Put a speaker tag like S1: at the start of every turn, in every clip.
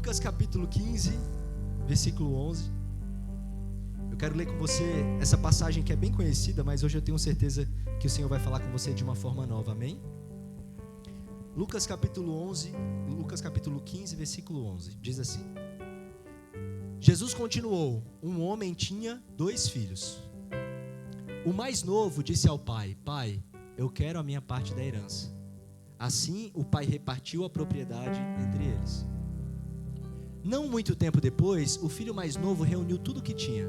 S1: Lucas capítulo 15, versículo 11. Eu quero ler com você essa passagem que é bem conhecida, mas hoje eu tenho certeza que o Senhor vai falar com você de uma forma nova, amém? Lucas capítulo 15, versículo 11, diz assim: Jesus continuou: um homem tinha 2 filhos. O mais novo disse ao pai: Pai, eu quero a minha parte da herança. Assim o pai repartiu a propriedade entre eles. Não muito tempo depois, o filho mais novo reuniu tudo o que tinha,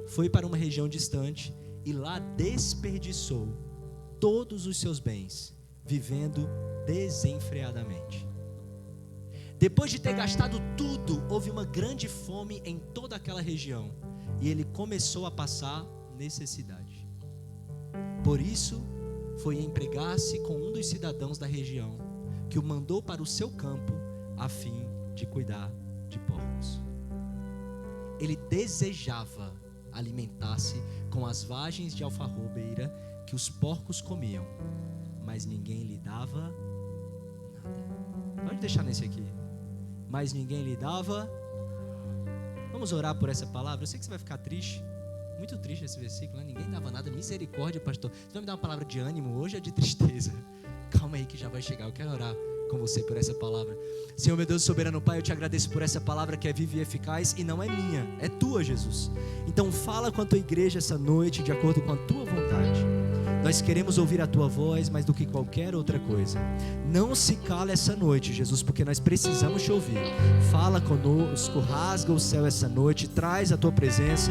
S1: foi para uma região distante e lá desperdiçou todos os seus bens, vivendo desenfreadamente. Depois de ter gastado tudo, houve uma grande fome em toda aquela região e ele começou a passar necessidade. Por isso, foi empregar-se com um dos cidadãos da região, que o mandou para o seu campo a fim de cuidar de porcos. Ele desejava alimentar-se com as vagens de alfarrobeira que os porcos comiam, mas ninguém lhe dava nada. Pode deixar nesse aqui. Mas ninguém lhe dava. Vamos orar por essa palavra. Eu sei que você vai ficar triste. Muito triste esse versículo, né? Ninguém dava nada. Misericórdia, pastor. Você vai me dar uma palavra de ânimo hoje ou de tristeza? Calma aí que já vai chegar. Eu quero orar com você por essa palavra. Senhor, meu Deus soberano Pai, eu te agradeço por essa palavra que é viva e eficaz e não é minha, é tua, Jesus. Então fala com a tua igreja essa noite de acordo com a tua vontade. Nós queremos ouvir a tua voz mais do que qualquer outra coisa. Não se cala essa noite, Jesus, porque nós precisamos te ouvir. Fala conosco, rasga o céu essa noite, traz a tua presença.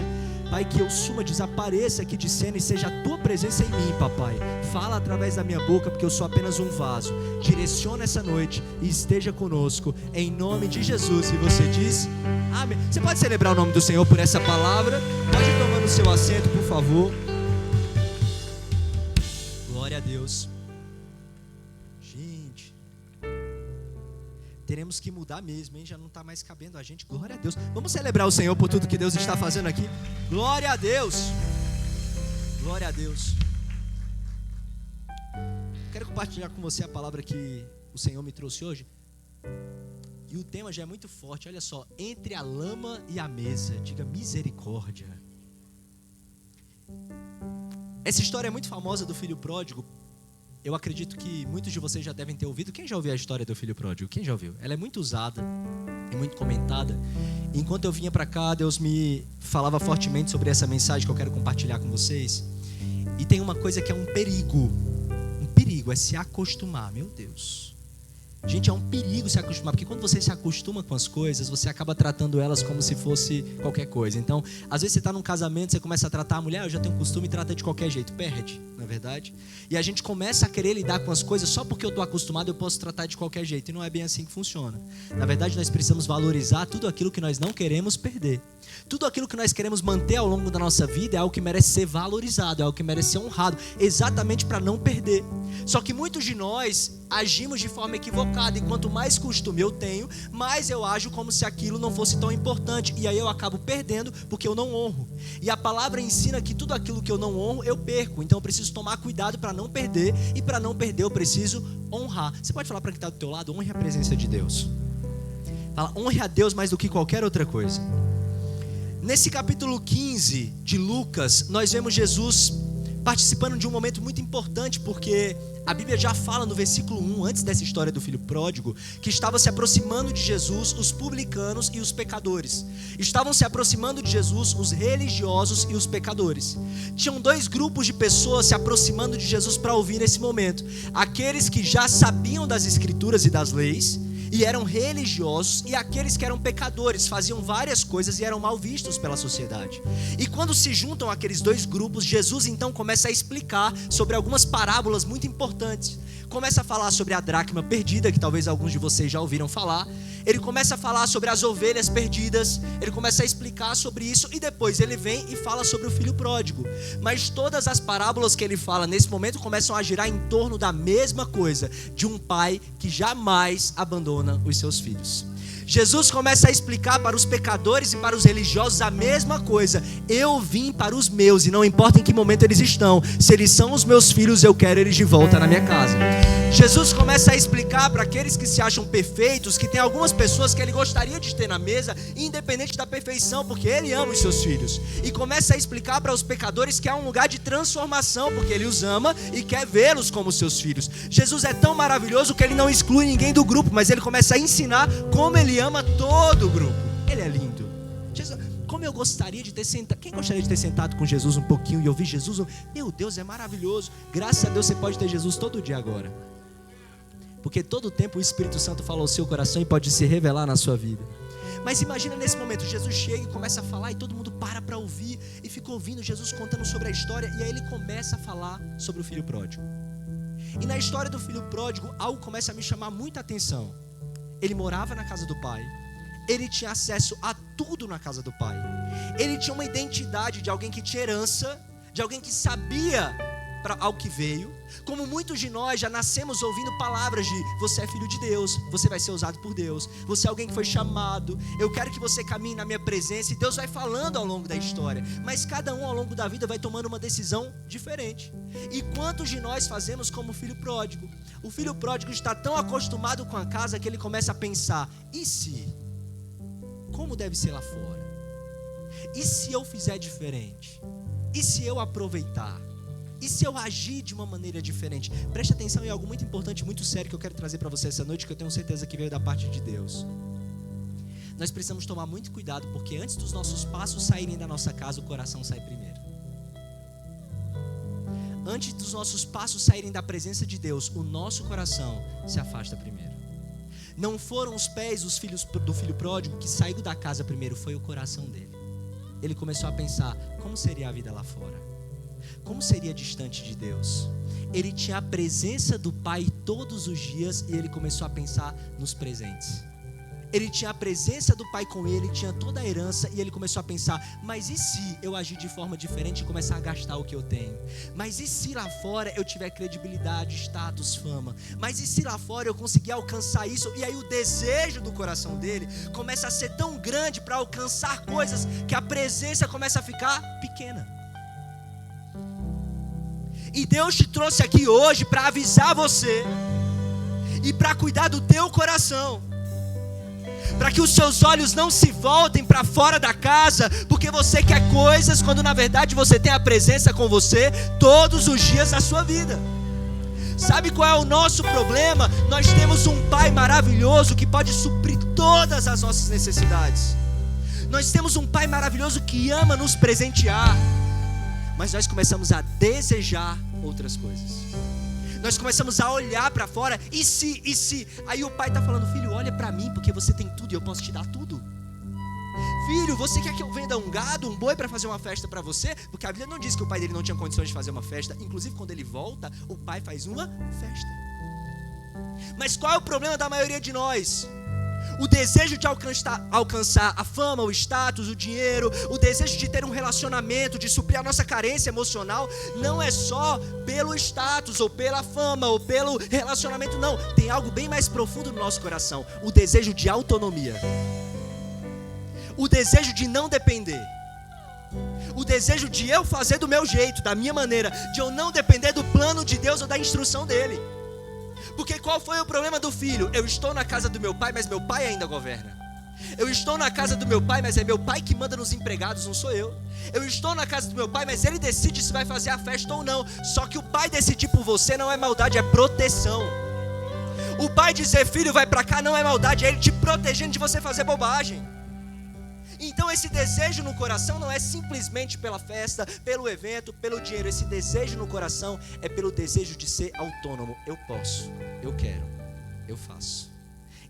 S1: Pai, que eu suma, desapareça aqui de cena e seja a tua presença em mim, papai. Fala através da minha boca, porque eu sou apenas um vaso. Direciona essa noite e esteja conosco, em nome de Jesus. E você diz amém. Você pode celebrar o nome do Senhor por essa palavra? Pode ir tomando o seu assento, por favor. Glória a Deus. Gente, teremos que mudar mesmo, hein? Já não está mais cabendo a gente. Glória a Deus. Vamos celebrar o Senhor por tudo que Deus está fazendo aqui. Glória a Deus. Glória a Deus. Quero compartilhar com você a palavra que o Senhor me trouxe hoje. E o tema já é muito forte. Olha só, entre a lama e a mesa. Diga misericórdia. Essa história é muito famosa do filho pródigo. Eu acredito que muitos de vocês já devem ter ouvido. Quem já ouviu a história do filho pródigo? Quem já ouviu? Ela é muito usada e muito comentada. Enquanto eu vinha para cá, Deus me falava fortemente sobre essa mensagem que eu quero compartilhar com vocês. E tem uma coisa que é um perigo. Um perigo é se acostumar. Meu Deus. Gente, é um perigo se acostumar, porque quando você se acostuma com as coisas, você acaba tratando elas como se fosse qualquer coisa. Então, às vezes você está num casamento, você começa a tratar a mulher, eu já tenho costume e trata de qualquer jeito, perde, na verdade. E a gente começa a querer lidar com as coisas, só porque eu estou acostumado eu posso tratar de qualquer jeito, e não é bem assim que funciona. Na verdade, nós precisamos valorizar tudo aquilo que nós não queremos perder. Tudo aquilo que nós queremos manter ao longo da nossa vida é algo que merece ser valorizado, é algo que merece ser honrado, exatamente para não perder. Só que muitos de nós agimos de forma equivocada, e quanto mais costume eu tenho, mais eu ajo como se aquilo não fosse tão importante, e aí eu acabo perdendo porque eu não honro. E a palavra ensina que tudo aquilo que eu não honro, eu perco. Então eu preciso tomar cuidado para não perder, e para não perder eu preciso honrar. Você pode falar para quem está do teu lado: honre a presença de Deus. Fala, honre a Deus mais do que qualquer outra coisa. Nesse capítulo 15 de Lucas, nós vemos Jesus participando de um momento muito importante, porque a Bíblia já fala no versículo 1, antes dessa história do filho pródigo, que estavam se aproximando de Jesus os publicanos e os pecadores. Estavam se aproximando de Jesus os religiosos e os pecadores. Tinham 2 grupos de pessoas se aproximando de Jesus para ouvir nesse momento: aqueles que já sabiam das escrituras e das leis e eram religiosos, e aqueles que eram pecadores, faziam várias coisas e eram mal vistos pela sociedade. E quando se juntam aqueles 2 grupos, Jesus então começa a explicar sobre algumas parábolas muito importantes. Começa a falar sobre a dracma perdida, que talvez alguns de vocês já ouviram falar. Ele começa a falar sobre as ovelhas perdidas. Ele começa a explicar sobre isso, e depois ele vem e fala sobre o filho pródigo. Mas todas as parábolas que ele fala nesse momento começam a girar em torno da mesma coisa, de um pai que jamais abandona os seus filhos. Jesus começa a explicar para os pecadores e para os religiosos a mesma coisa. Eu vim para os meus e não importa em que momento eles estão. Se eles são os meus filhos, eu quero eles de volta na minha casa. Jesus começa a explicar para aqueles que se acham perfeitos, que tem algumas pessoas que ele gostaria de ter na mesa, independente da perfeição, porque ele ama os seus filhos. E começa a explicar para os pecadores que há um lugar de transformação, porque ele os ama e quer vê-los como seus filhos. Jesus é tão maravilhoso que ele não exclui ninguém do grupo, mas ele começa a ensinar como ele ama todo o grupo. Ele é lindo. Jesus, como eu gostaria de ter sentado. Quem gostaria de ter sentado com Jesus um pouquinho e ouvir Jesus? Meu Deus, é maravilhoso. Graças a Deus você pode ter Jesus todo dia agora. Porque todo tempo o Espírito Santo fala ao seu coração e pode se revelar na sua vida. Mas imagina nesse momento, Jesus chega e começa a falar e todo mundo para ouvir e fica ouvindo Jesus contando sobre a história, e aí ele começa a falar sobre o filho pródigo. E na história do filho pródigo, algo começa a me chamar muita atenção. Ele morava na casa do pai, ele tinha acesso a tudo na casa do pai, ele tinha uma identidade de alguém que tinha herança, de alguém que sabia ao que veio. Como muitos de nós já nascemos ouvindo palavras de: você é filho de Deus, você vai ser usado por Deus, você é alguém que foi chamado, eu quero que você caminhe na minha presença. E Deus vai falando ao longo da história, mas cada um ao longo da vida vai tomando uma decisão diferente. E quantos de nós fazemos como o filho pródigo? O filho pródigo está tão acostumado com a casa que ele começa a pensar: e se? Como deve ser lá fora? E se eu fizer diferente? E se eu aproveitar? E se eu agir de uma maneira diferente? Preste atenção em algo muito importante, muito sério, que eu quero trazer para você essa noite, que eu tenho certeza que veio da parte de Deus. Nós precisamos tomar muito cuidado, porque antes dos nossos passos saírem da nossa casa, o coração sai primeiro. Antes dos nossos passos saírem da presença de Deus, o nosso coração se afasta primeiro. Não foram os pés do filho pródigo que saiu da casa primeiro, foi o coração dele. Ele começou a pensar: como seria a vida lá fora? Como seria distante de Deus? Ele tinha a presença do Pai todos os dias e ele começou a pensar nos presentes. Ele tinha a presença do Pai com ele, tinha toda a herança, e ele começou a pensar: mas e se eu agir de forma diferente e começar a gastar o que eu tenho? Mas e se lá fora eu tiver credibilidade, status, fama? Mas e se lá fora eu conseguir alcançar isso? E aí o desejo do coração dele começa a ser tão grande para alcançar coisas, que a presença começa a ficar pequena. E Deus te trouxe aqui hoje para avisar você e para cuidar do teu coração, para que os seus olhos não se voltem para fora da casa, porque você quer coisas, quando na verdade você tem a presença com você todos os dias da sua vida. Sabe qual é o nosso problema? Nós temos um Pai maravilhoso que pode suprir todas as nossas necessidades. Nós temos um Pai maravilhoso que ama nos presentear, mas nós começamos a desejar outras coisas. Nós começamos a olhar para fora: e se? Aí o pai está falando: filho, olha para mim, porque você tem tudo e eu posso te dar tudo. Filho, você quer que eu venda um gado, um boi para fazer uma festa para você? Porque a Bíblia não diz que o pai dele não tinha condições de fazer uma festa. Inclusive quando ele volta, o pai faz uma festa. Mas qual é o problema da maioria de nós? O desejo de alcançar a fama, o status, o dinheiro, o desejo de ter um relacionamento, de suprir a nossa carência emocional, não é só pelo status, ou pela fama, ou pelo relacionamento, não. Tem algo bem mais profundo no nosso coração: o desejo de autonomia, o desejo de não depender, o desejo de eu fazer do meu jeito, da minha maneira, de eu não depender do plano de Deus ou da instrução dele. Porque qual foi o problema do filho? Eu estou na casa do meu pai, mas meu pai ainda governa. Eu estou na casa do meu pai, mas é meu pai que manda nos empregados, não sou eu. Eu estou na casa do meu pai, mas ele decide se vai fazer a festa ou não. Só que o pai decidir por você não é maldade, é proteção. O pai dizer: filho, vai pra cá, não é maldade, é ele te protegendo de você fazer bobagem. Então esse desejo no coração não é simplesmente pela festa, pelo evento, pelo dinheiro. Esse desejo no coração é pelo desejo de ser autônomo. Eu posso, eu quero, eu faço.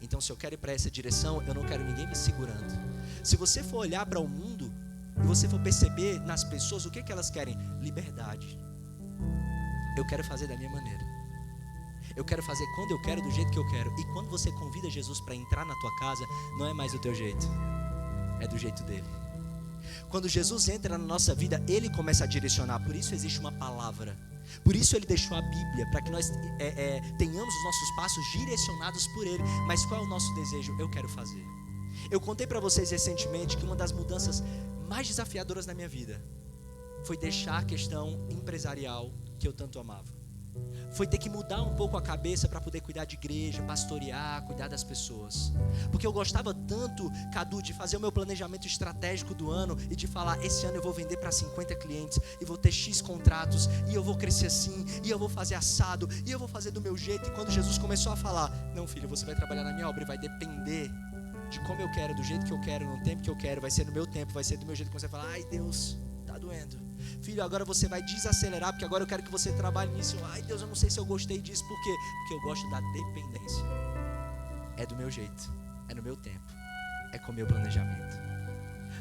S1: Então se eu quero ir para essa direção, eu não quero ninguém me segurando. Se você for olhar para o mundo e você for perceber nas pessoas o que elas querem: liberdade. Eu quero fazer da minha maneira. Eu quero fazer quando eu quero, do jeito que eu quero. E quando você convida Jesus para entrar na tua casa, não é mais do teu jeito, é do jeito dele. Quando Jesus entra na nossa vida, ele começa a direcionar. Por isso existe uma palavra. Por isso ele deixou a Bíblia, para que nós tenhamos os nossos passos direcionados por ele. Mas qual é o nosso desejo? Eu quero fazer. Eu contei para vocês recentemente que uma das mudanças mais desafiadoras na minha vida foi deixar a questão empresarial que eu tanto amava. Foi ter que mudar um pouco a cabeça para poder cuidar de igreja, pastorear, cuidar das pessoas. Porque eu gostava tanto, Cadu, de fazer o meu planejamento estratégico do ano e de falar, esse ano eu vou vender para 50 clientes e vou ter X contratos e eu vou crescer assim, e eu vou fazer assado, e eu vou fazer do meu jeito. E quando Jesus começou a falar, não filho, você vai trabalhar na minha obra e vai depender de como eu quero, do jeito que eu quero, no tempo que eu quero, vai ser no meu tempo, vai ser do meu jeito, que você fala, ai Deus, tá doendo. Filho, agora você vai desacelerar, porque agora eu quero que você trabalhe nisso. Ai Deus, eu não sei se eu gostei disso. Por quê? Porque eu gosto da dependência. É do meu jeito, é no meu tempo, é com o meu planejamento.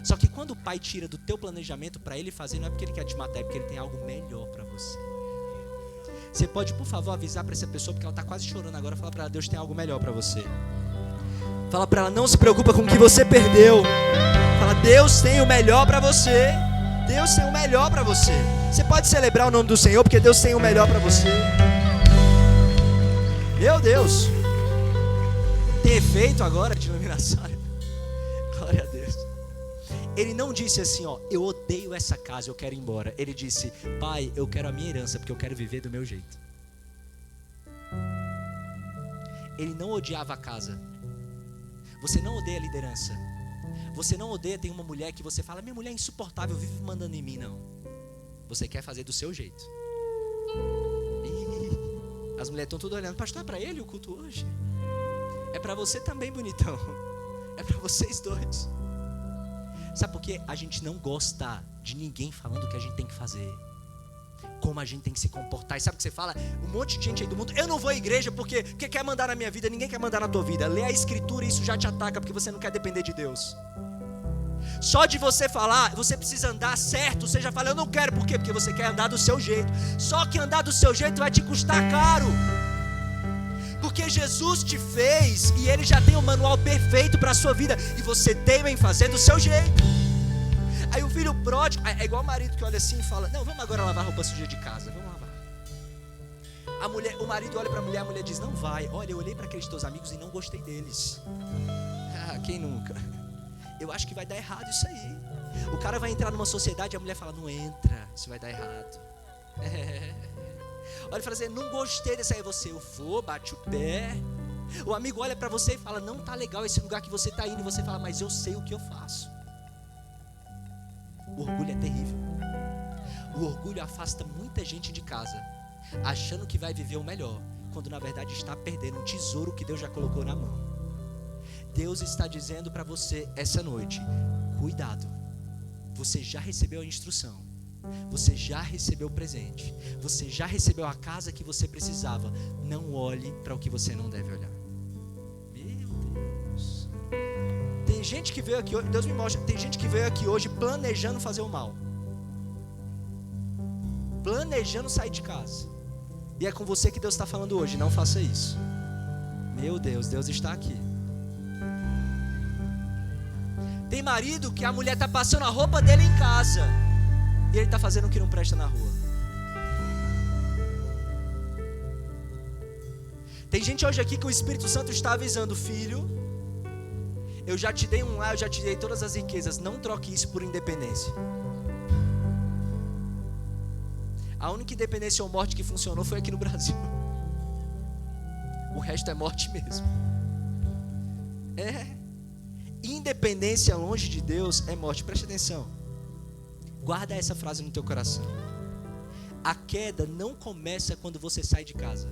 S1: Só que quando o pai tira do teu planejamento para ele fazer, não é porque ele quer te matar, é porque ele tem algo melhor para você. Você pode, por favor, avisar para essa pessoa, porque ela está quase chorando agora. Fala para ela, Deus tem algo melhor para você. Fala para ela, não se preocupa com o que você perdeu. Fala, Deus tem o melhor para você. Deus tem o melhor para você. Você pode celebrar o nome do Senhor, porque Deus tem o melhor para você. Meu Deus. Tem efeito agora de iluminação. Glória a Deus. Ele não disse assim, ó, eu odeio essa casa, eu quero ir embora. Ele disse, pai, eu quero a minha herança, porque eu quero viver do meu jeito. Ele não odiava a casa. Você não odeia a liderança. Você não odeia, tem uma mulher que você fala, minha mulher é insuportável, vive mandando em mim, não. Você quer fazer do seu jeito. E as mulheres estão tudo olhando, pastor, é para ele o culto hoje? É para você também, bonitão. É para vocês dois. Sabe por quê? A gente não gosta de ninguém falando o que a gente tem que fazer, como a gente tem que se comportar. E sabe o que você fala? Um monte de gente aí do mundo, eu não vou à igreja porque quer mandar na minha vida. Ninguém quer mandar na tua vida. Lê a escritura e isso já te ataca, porque você não quer depender de Deus. Só de você falar, você precisa andar certo, você já fala, eu não quero, por quê? Porque você quer andar do seu jeito. Só que andar do seu jeito vai te custar caro, porque Jesus te fez e Ele já tem o manual perfeito para a sua vida, e você teima em fazer do seu jeito. Aí o filho pródigo, é igual o marido que olha assim e fala, não, vamos agora lavar roupa suja de casa, vamos lavar. O marido olha para a mulher diz, não vai, olha, eu olhei para aqueles teus amigos e não gostei deles. Quem nunca? Eu acho que vai dar errado isso aí. O cara vai entrar numa sociedade e a mulher fala, não entra, isso vai dar errado. Olha e fala assim, não gostei dessa aí. Você, eu vou, bate o pé. O amigo olha para você e fala, não tá legal esse lugar que você tá indo. E você fala, mas eu sei o que eu faço. O orgulho é terrível. O orgulho afasta muita gente de casa, achando que vai viver o melhor, quando na verdade está perdendo um tesouro que Deus já colocou na mão. Deus está dizendo para você essa noite, cuidado, você já recebeu a instrução, você já recebeu o presente, você já recebeu a casa que você precisava, não olhe para o que você não deve olhar. Meu Deus, tem gente que veio aqui hoje, Deus me mostra, tem gente que veio aqui hoje planejando fazer o mal, planejando sair de casa, e é com você que Deus está falando hoje, não faça isso. Meu Deus, Deus está aqui. Tem marido que a mulher está passando a roupa dele em casa e ele está fazendo o que não presta na rua. Tem gente hoje aqui que o Espírito Santo está avisando, filho, eu já te dei um lar, eu já te dei todas as riquezas, não troque isso por independência. A única independência ou morte que funcionou foi aqui no Brasil. O resto é morte mesmo. Independência longe de Deus é morte. Preste atenção. Guarda essa frase no teu coração. A queda não começa quando você sai de casa.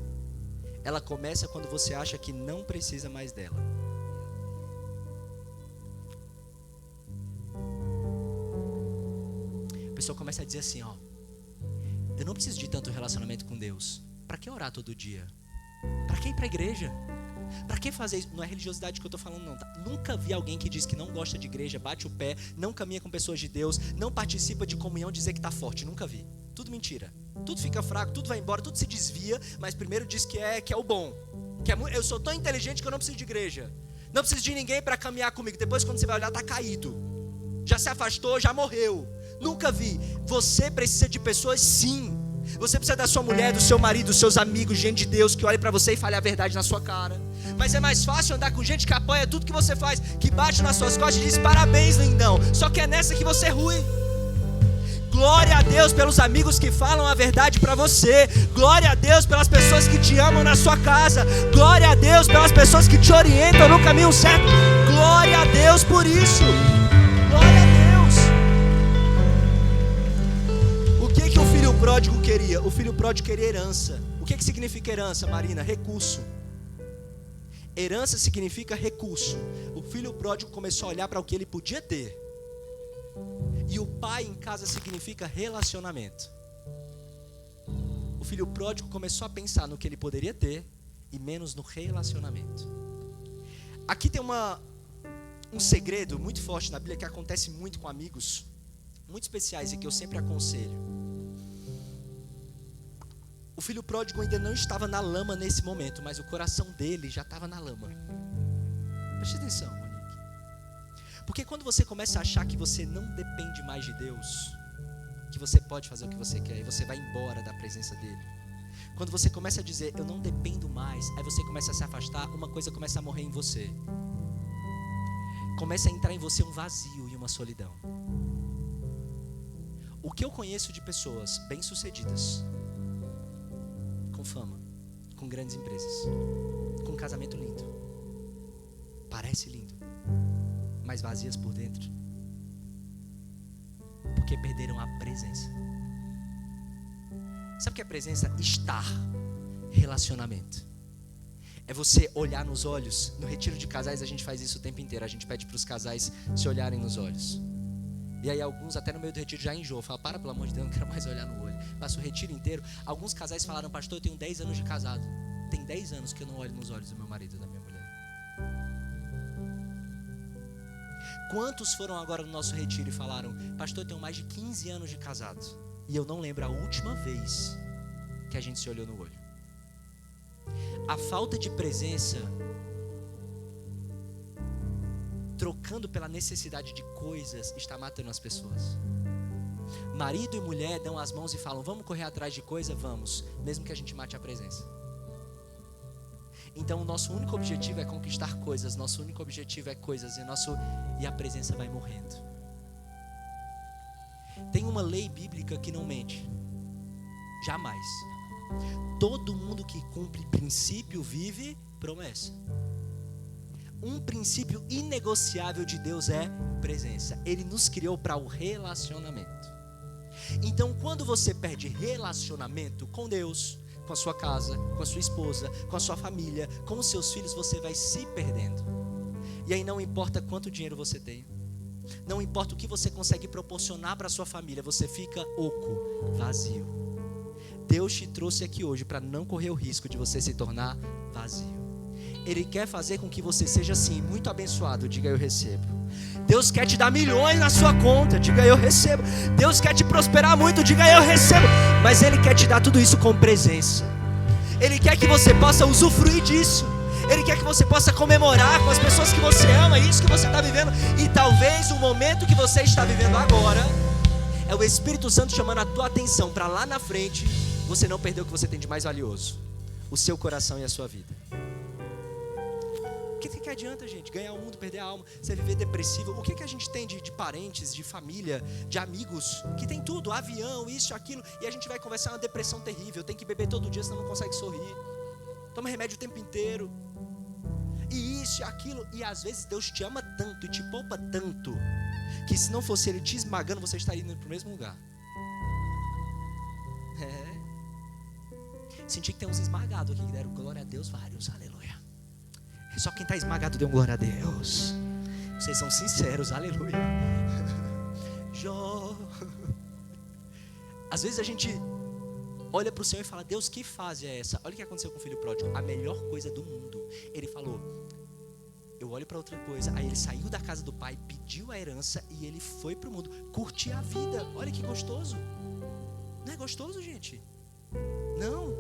S1: Ela começa quando você acha que não precisa mais dela. A pessoa começa a dizer assim, ó, eu não preciso de tanto relacionamento com Deus. Para que orar todo dia? Para que ir para a igreja? Para que fazer isso? Não é religiosidade que eu estou falando não, tá? Nunca vi alguém que diz que não gosta de igreja, bate o pé, não caminha com pessoas de Deus, não participa de comunhão, dizer que está forte. Nunca vi. Tudo mentira. Tudo fica fraco, tudo vai embora, tudo se desvia, mas primeiro diz que é o bom. Eu sou tão inteligente que eu não preciso de igreja. Não preciso de ninguém para caminhar comigo. Depois quando você vai olhar, está caído. Já se afastou, já morreu. Nunca vi. Você precisa de pessoas, sim. Você precisa da sua mulher, do seu marido, dos seus amigos, gente de Deus que olhe para você e fale a verdade na sua cara. Mas é mais fácil andar com gente que apoia tudo que você faz, que bate nas suas costas e diz parabéns, lindão. Só que é nessa que você é ruim. Glória a Deus pelos amigos que falam a verdade para você. Glória a Deus pelas pessoas que te amam na sua casa. Glória a Deus pelas pessoas que te orientam no caminho certo. Glória a Deus por isso. Glória a Deus. O que o filho pródigo queria? O filho pródigo queria herança. O que significa herança, Marina? Recurso. Herança significa recurso. O filho pródigo começou a olhar para o que ele podia ter. E o pai em casa significa relacionamento. O filho pródigo começou a pensar no que ele poderia ter e menos no relacionamento. Aqui tem um segredo muito forte na Bíblia que acontece muito com amigos muito especiais e que eu sempre aconselho. O filho pródigo ainda não estava na lama nesse momento, mas o coração dele já estava na lama. Preste atenção, Monique. Porque quando você começa a achar que você não depende mais de Deus, que você pode fazer o que você quer e você vai embora da presença dele. Quando você começa a dizer, eu não dependo mais, aí você começa a se afastar, uma coisa começa a morrer em você. Começa a entrar em você um vazio e uma solidão. O que eu conheço de pessoas bem-sucedidas, com fama, com grandes empresas, com um casamento lindo, parece lindo, mas vazias por dentro, porque perderam a presença. Sabe o que é presença? Estar, relacionamento. É você olhar nos olhos. No retiro de casais a gente faz isso o tempo inteiro. A gente pede para os casais se olharem nos olhos. E aí alguns até no meio do retiro já enjoam. Falam, pelo amor de Deus, não quero mais olhar no olho. Passa o retiro inteiro. Alguns casais falaram, pastor, eu tenho 10 anos de casado. Tem 10 anos que eu não olho nos olhos do meu marido e da minha mulher. Quantos foram agora no nosso retiro e falaram, pastor, eu tenho mais de 15 anos de casado e eu não lembro a última vez que a gente se olhou no olho. A falta de presença, trocando pela necessidade de coisas, está matando as pessoas. Marido e mulher dão as mãos e falam, vamos correr atrás de coisa? Vamos, mesmo que a gente mate a presença. Então o nosso único objetivo é conquistar coisas, nosso único objetivo é coisas e a presença vai morrendo. Tem uma lei bíblica que não mente, jamais. Todo mundo que cumpre princípio vive promessa. Um princípio inegociável de Deus é presença. Ele nos criou para o relacionamento. Então quando você perde relacionamento com Deus, com a sua casa, com a sua esposa, com a sua família, com os seus filhos, você vai se perdendo. E aí não importa quanto dinheiro você tem, não importa o que você consegue proporcionar para a sua família, você fica oco, vazio. Deus te trouxe aqui hoje para não correr o risco de você se tornar vazio. Ele quer fazer com que você seja assim, muito abençoado, diga eu recebo. Deus quer te dar milhões na sua conta, diga eu recebo. Deus quer te prosperar muito, diga eu recebo. Mas Ele quer te dar tudo isso com presença. Ele quer que você possa usufruir disso. Ele quer que você possa comemorar com as pessoas que você ama, isso que você está vivendo. E talvez o momento que você está vivendo agora é o Espírito Santo chamando a tua atenção para lá na frente você não perder o que você tem de mais valioso, o seu coração e a sua vida. O que adianta, gente, ganhar o mundo, perder a alma, você viver depressivo? O que a gente tem de parentes, de família, de amigos, que tem tudo, avião, isso, aquilo, e a gente vai conversar uma depressão terrível, tem que beber todo dia, senão não consegue sorrir, toma remédio o tempo inteiro, e isso e aquilo, e às vezes Deus te ama tanto e te poupa tanto, que se não fosse Ele te esmagando, você estaria indo para o mesmo lugar. Senti que tem uns esmagados aqui, que deram glória a Deus, vários, aleluia. Só quem está esmagado deu glória a Deus. Vocês são sinceros, aleluia. Jó. Às vezes a gente olha para o Senhor e fala, Deus, que fase é essa? Olha o que aconteceu com o filho pródigo, a melhor coisa do mundo. Ele falou, eu olho para outra coisa. Aí ele saiu da casa do pai, pediu a herança e ele foi para o mundo curtir a vida. Olha que gostoso. Não é gostoso, gente? Não.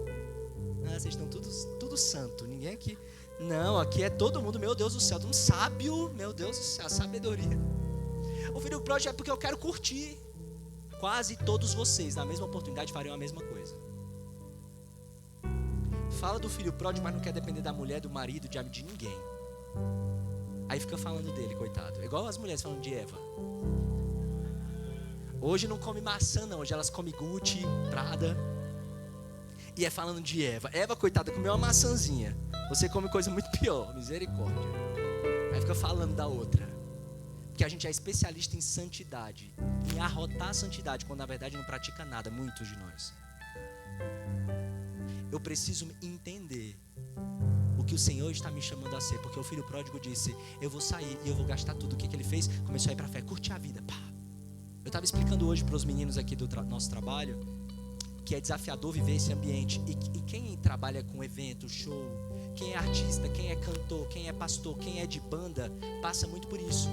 S1: Vocês estão tudo santo, ninguém aqui. Não, aqui é todo mundo, meu Deus do céu, todo mundo sábio, meu Deus do céu, a sabedoria. O filho pródigo é porque eu quero curtir. Quase todos vocês, na mesma oportunidade, fariam a mesma coisa.
S2: fala do filho pródigo, mas não quer depender da mulher, do marido, de ninguém. Aí fica falando dele, coitado. É igual as mulheres falando de Eva. Hoje não come maçã não, hoje elas comem Gucci, Prada. E é falando de Eva. Eva, coitada, comeu uma maçãzinha. Você come coisa muito pior, misericórdia. Aí fica falando da outra. Porque a gente é especialista em santidade, em arrotar a santidade, quando na verdade não pratica nada, muitos de nós. Eu preciso entender o que o Senhor está me chamando a ser, porque o filho pródigo disse, eu vou sair e eu vou gastar tudo. O que ele fez? Começou a ir para a fé, curtir a vida. Pá. Eu estava explicando hoje para os meninos aqui do nosso trabalho, que é desafiador viver esse ambiente. E quem trabalha com evento, show, quem é artista, quem é cantor, quem é pastor, quem é de banda, passa muito por isso.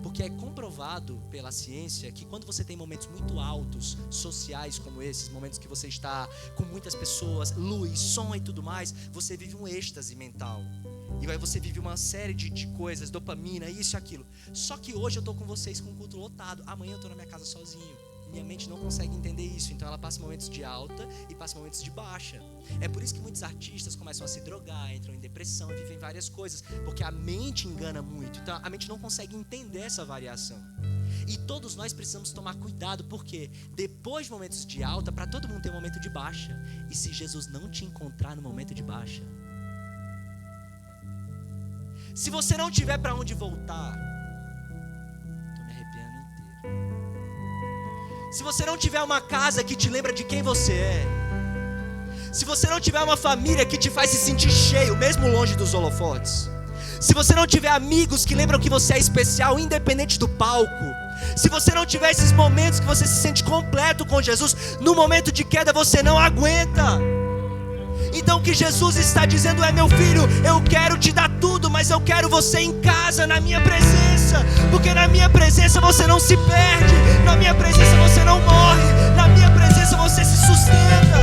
S2: Porque é comprovado pela ciência que quando você tem momentos muito altos, sociais como esses, momentos que você está com muitas pessoas, luz, som e tudo mais, você vive um êxtase mental. E aí você vive uma série de coisas, dopamina, isso e aquilo. Só que hoje eu estou com vocês com o culto lotado, amanhã eu estou na minha casa sozinho. Minha mente não consegue entender isso, então ela passa momentos de alta e passa momentos de baixa. É por isso que muitos artistas começam a se drogar, entram em depressão, vivem várias coisas, porque a mente engana muito, então a mente não consegue entender essa variação. E todos nós precisamos tomar cuidado, porque depois de momentos de alta, para todo mundo tem um momento de baixa. E se Jesus não te encontrar no momento de baixa, se você não tiver para onde voltar, estou me arrepiando inteiro. Se você não tiver uma casa que te lembra de quem você é, se você não tiver uma família que te faz se sentir cheio, mesmo longe dos holofotes, se você não tiver amigos que lembram que você é especial, independente do palco, se você não tiver esses momentos que você se sente completo com Jesus, no momento de queda você não aguenta. Então o que Jesus está dizendo é, meu filho, eu quero te dar tudo, mas eu quero você em casa, na minha presença, porque na minha presença você não se perde, na minha presença você não morre, na minha presença você se sustenta.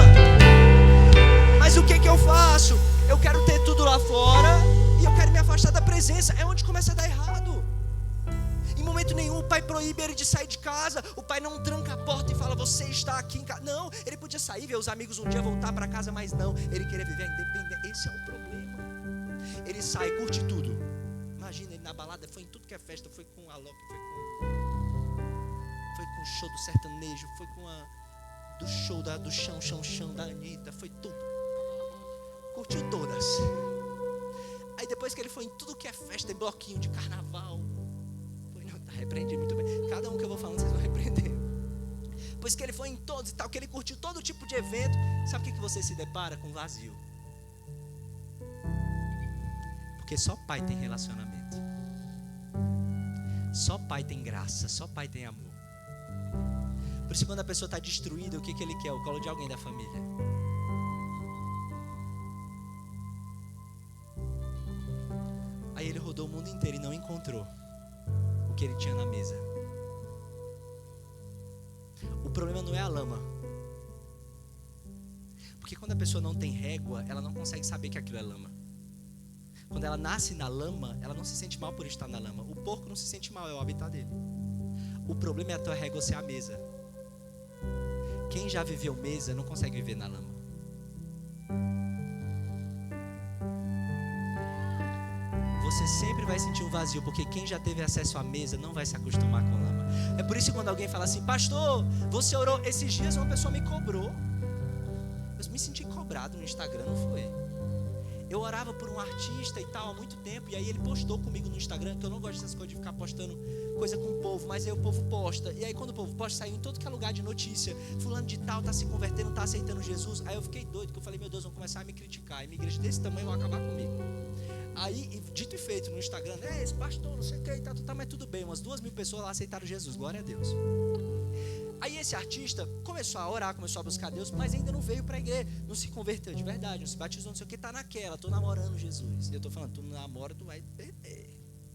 S2: Mas o que eu faço? Eu quero ter tudo lá fora e eu quero me afastar da presença. É onde começa a dar errado. Em momento nenhum o pai proíbe ele de sair de casa, o pai não tranca a porta e fala, você está aqui em casa. Não, ele podia sair, ver os amigos um dia, voltar para casa, mas não, ele queria viver a independência. Esse é o problema. Ele sai, curte tudo. Imagina, ele na balada, foi em tudo que é festa, foi com a Alok, foi com o show do sertanejo, foi com a do show do chão da Anitta, foi tudo. Curtiu todas. Aí depois que ele foi em tudo que é festa, em bloquinho de carnaval, repreendi muito bem. Cada um que eu vou falando, vocês vão repreender. Pois que ele foi em todos e tal, que ele curtiu todo tipo de evento. Sabe o que você se depara com? Vazio. Porque só pai tem relacionamento. Só pai tem graça. Só pai tem amor. Por isso quando a pessoa está destruída, o que ele quer? O colo de alguém da família. Aí ele rodou o mundo inteiro e não encontrou que ele tinha na mesa. O problema não é a lama, porque quando a pessoa não tem régua, ela não consegue saber que aquilo é lama. Quando ela nasce na lama, ela não se sente mal por estar na lama. O porco não se sente mal, é o habitat dele. O problema é a tua régua ser a mesa. Quem já viveu mesa não consegue viver na lama. Você sempre vai sentir um vazio, porque quem já teve acesso à mesa não vai se acostumar com lama. É por isso que quando alguém fala assim, pastor, você orou, esses dias uma pessoa me cobrou. Eu me senti cobrado no Instagram, não foi? Eu orava por um artista e tal há muito tempo, e aí ele postou comigo no Instagram, que eu não gosto dessas coisas de ficar postando coisa com o povo, mas aí o povo posta, e aí quando o povo posta, saiu em todo que é lugar de notícia, fulano de tal tá se convertendo, tá aceitando Jesus. Aí eu fiquei doido, porque eu falei, meu Deus, vão começar a me criticar, e minha igreja desse tamanho vão acabar comigo. Aí, dito e feito no Instagram, esse pastor, não sei o que, tá, mas tudo bem, umas 2.000 pessoas lá aceitaram Jesus, glória a Deus. Aí esse artista começou a orar, começou a buscar Deus, mas ainda não veio pra igreja, não se converteu de verdade, não se batizou, não sei o que, tá naquela, tô namorando Jesus. E eu tô falando, tu namora, tu vai perder,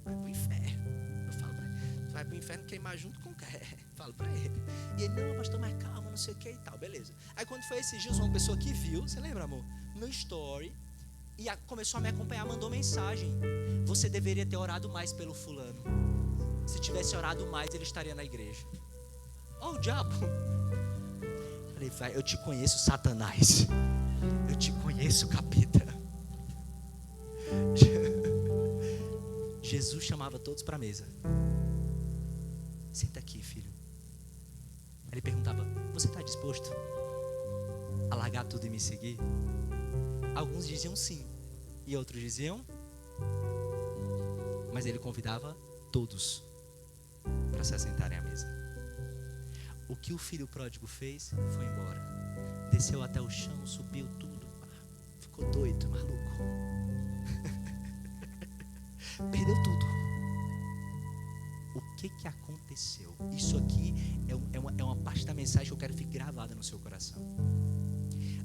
S2: vai pro inferno. Eu falo pra ele, tu vai pro inferno queimar junto com o cara. Falo pra ele. E ele, não, pastor, mas calma, não sei o que e tal, beleza. Aí quando foi esses dias, uma pessoa que viu, você lembra, amor? Meu story, e começou a me acompanhar, mandou mensagem. Você deveria ter orado mais pelo fulano. Se tivesse orado mais, ele estaria na igreja. Ó, o diabo. Falei, vai, eu te conheço, Satanás. Eu te conheço, capeta. Jesus chamava todos para a mesa. Senta aqui, filho. Ele perguntava: você está disposto a largar tudo e me seguir? Alguns diziam sim, e outros diziam, mas ele convidava todos para se assentarem à mesa. O que o filho pródigo fez? Foi embora. Desceu até o chão, subiu tudo, ficou doido, maluco. Perdeu tudo. O que aconteceu? Isso aqui é uma parte da mensagem que eu quero que fique gravada no seu coração.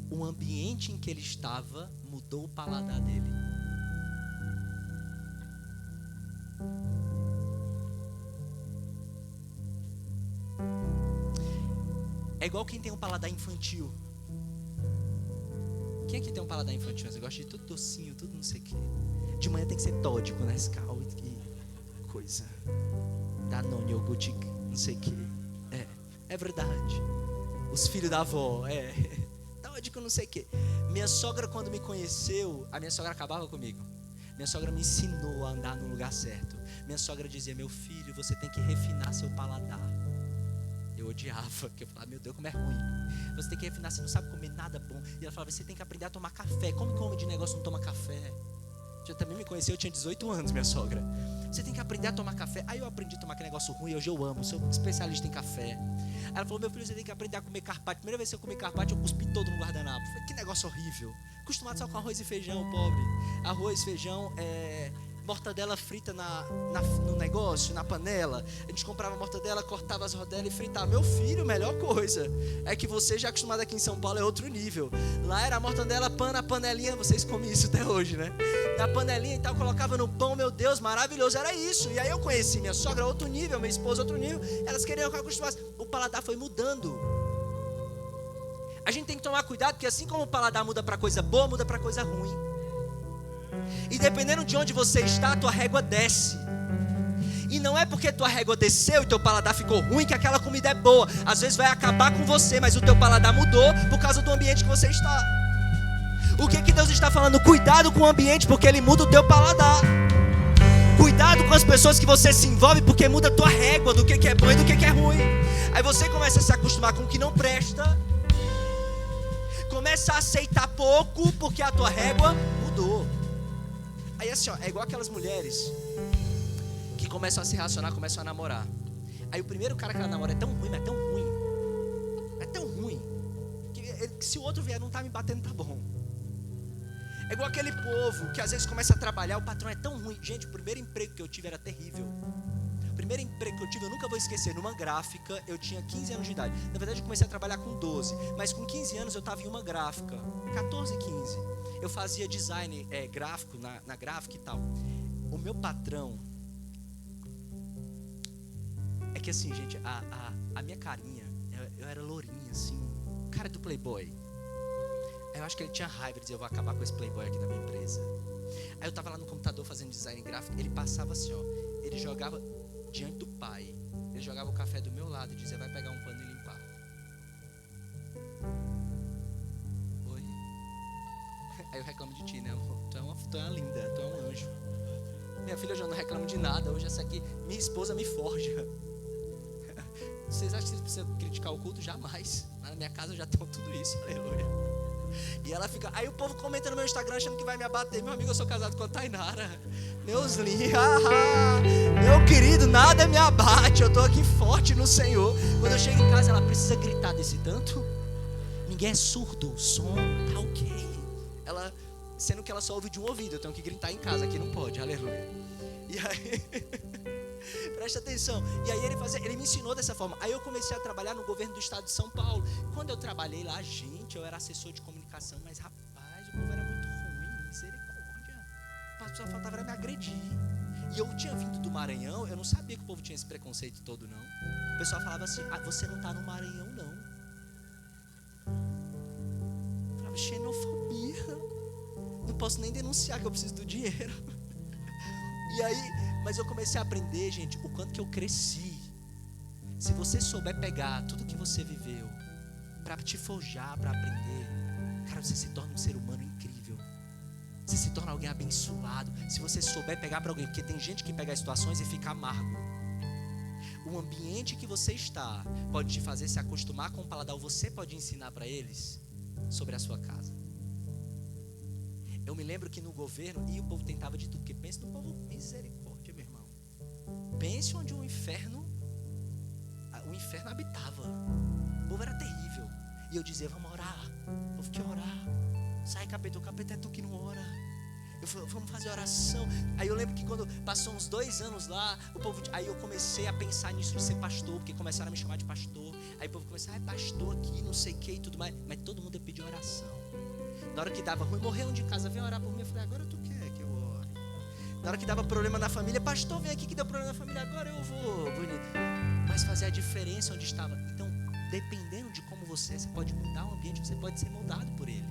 S2: O ambiente em que ele estava mudou o paladar dele. É igual quem tem um paladar infantil. Quem aqui tem um paladar infantil? Você gosta de tudo docinho, tudo não sei o que. De manhã tem que ser tódico, Nescau e coisa. Danone, iogurte, não sei o que. É verdade. Os filhos da avó, tódico, não sei o que. Minha sogra, quando me conheceu, a minha sogra acabava comigo. Minha sogra me ensinou a andar no lugar certo. Minha sogra dizia: meu filho, você tem que refinar seu paladar. Eu odiava, porque eu falava: meu Deus, como é ruim. Você tem que refinar, você não sabe comer nada bom. E ela falava: você tem que aprender a tomar café. Como que um homem de negócio não toma café? Já também me conheceu, eu tinha 18 anos, minha sogra. Você tem que aprender a tomar café. Aí eu aprendi a tomar aquele negócio ruim, hoje eu amo, sou especialista em café. Aí ela falou: meu filho, você tem que aprender a comer carpaccio. Primeira vez que eu comi carpaccio, eu cuspi todo no guardanapo. Falei: que negócio horrível. Acostumado só com arroz e feijão, pobre. Arroz, feijão, mortadela frita no negócio, na panela. A gente comprava mortadela, cortava as rodelas e fritava. Meu filho, melhor coisa é que você já acostumado aqui em São Paulo é outro nível. Lá era a mortadela, na panelinha, vocês comem isso até hoje, né? Na panelinha e tal, colocava no pão, meu Deus, maravilhoso, era isso. E aí eu conheci minha sogra, outro nível, minha esposa, outro nível. Elas queriam que eu acostumasse. O paladar foi mudando. A gente tem que tomar cuidado, porque assim como o paladar muda para coisa boa, muda para coisa ruim. E dependendo de onde você está, a tua régua desce. E não é porque tua régua desceu e teu paladar ficou ruim que aquela comida é boa. Às vezes vai acabar com você, mas o teu paladar mudou por causa do ambiente que você está. O que Deus está falando? Cuidado com o ambiente, porque ele muda o teu paladar. Cuidado com as pessoas que você se envolve, porque muda a tua régua do que é bom e do que é ruim. Aí você começa a se acostumar com o que não presta. Começa a aceitar pouco, porque a tua régua mudou. Aí assim, é igual aquelas mulheres que começam a se relacionar, começam a namorar. Aí o primeiro cara que ela namora é tão ruim, mas é tão ruim. É tão ruim que se o outro vier não tá me batendo, tá bom. É igual aquele povo que às vezes começa a trabalhar, o patrão é tão ruim. Gente, o primeiro emprego que eu tive era terrível. O primeiro emprego que eu tive, eu nunca vou esquecer. Numa gráfica, eu tinha 15 anos de idade. Na verdade, eu comecei a trabalhar com 12. Mas com 15 anos eu estava em uma gráfica. 14, 15. Eu fazia design gráfico, na gráfica e tal. O meu patrão... É que assim, gente, a minha carinha, eu era lourinha, assim, cara do Playboy. Eu acho que ele tinha raiva de dizer: eu vou acabar com esse Playboy aqui na minha empresa. Aí eu tava lá no computador fazendo design gráfico. Ele passava assim, ó. Ele jogava diante do pai. Ele jogava o café do meu lado e dizia: vai pegar um pano e limpar. Oi? Aí eu reclamo de ti, né, amor? Tu é uma linda, tu é um anjo. Minha filha, eu já não reclamo de nada. Hoje essa aqui, minha esposa me forja. Vocês acham que vocês precisam criticar o culto? Jamais. Mas na minha casa já tem tudo isso, aleluia. E ela fica... Aí o povo comenta no meu Instagram achando que vai me abater. Meu amigo, eu sou casado com a Tainara. Meus lindos. Meu querido, nada me abate. Eu tô aqui forte no Senhor. Quando eu chego em casa, ela precisa gritar desse tanto. Ninguém é surdo. O som tá ok. Ela... Sendo que ela só ouve de um ouvido. Eu tenho que gritar em casa. Aqui não pode, aleluia. E aí... Presta atenção. E aí ele me ensinou dessa forma. Aí eu comecei a trabalhar no governo do estado de São Paulo. Quando eu trabalhei lá, gente, eu era assessor de comunicação, mas rapaz, o povo era muito ruim, misericórdia. O pastor só faltava me agredir. E eu tinha vindo do Maranhão, eu não sabia que o povo tinha esse preconceito todo, não. O pessoal falava assim: você não tá no Maranhão, não. Eu falava: xenofobia. Não posso nem denunciar que eu preciso do dinheiro. E aí... Mas eu comecei a aprender, gente, o quanto que eu cresci. Se você souber pegar tudo que você viveu para te forjar, para aprender, cara, você se torna um ser humano incrível. Você se torna alguém abençoado. Se você souber pegar para alguém, porque tem gente que pega as situações e fica amargo. O ambiente que você está pode te fazer se acostumar com o paladar. Ou você pode ensinar para eles sobre a sua casa. Eu me lembro que no governo, e o povo tentava de tudo, porque pensa no povo, misericórdia, meu irmão. Pense onde o inferno habitava. O povo era terrível. E eu dizia, vamos orar. O povo quer orar. Sai, capeta, o capeta é tu que não ora. Eu falei, vamos fazer oração. Aí eu lembro que quando passou uns 2 anos lá, o povo, aí eu comecei a pensar nisso de ser pastor, porque começaram a me chamar de pastor. Aí o povo começou, pastor aqui, não sei o que e tudo mais. Mas todo mundo pediu oração. Na hora que dava ruim, morreu um de casa, vem orar por mim. Eu falei, agora tu quer que eu ore? Na hora que dava problema na família, pastor, vem aqui que deu problema na família, agora eu vou, bonito. Mas fazer a diferença onde estava. Então, dependendo de como você é, você pode mudar o ambiente, você pode ser moldado por ele.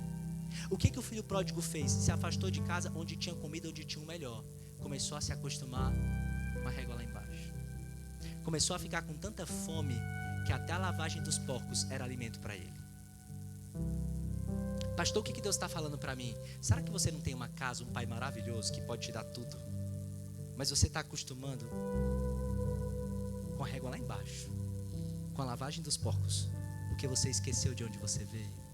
S2: O que o filho pródigo fez? Se afastou de casa onde tinha comida, onde tinha o melhor. Começou a se acostumar com a régua lá embaixo. Começou a ficar com tanta fome que até a lavagem dos porcos era alimento para ele. Pastor, o que Deus está falando para mim? Será que você não tem uma casa, um pai maravilhoso que pode te dar tudo? Mas você está acostumando com a régua lá embaixo, com a lavagem dos porcos, porque você esqueceu de onde você veio.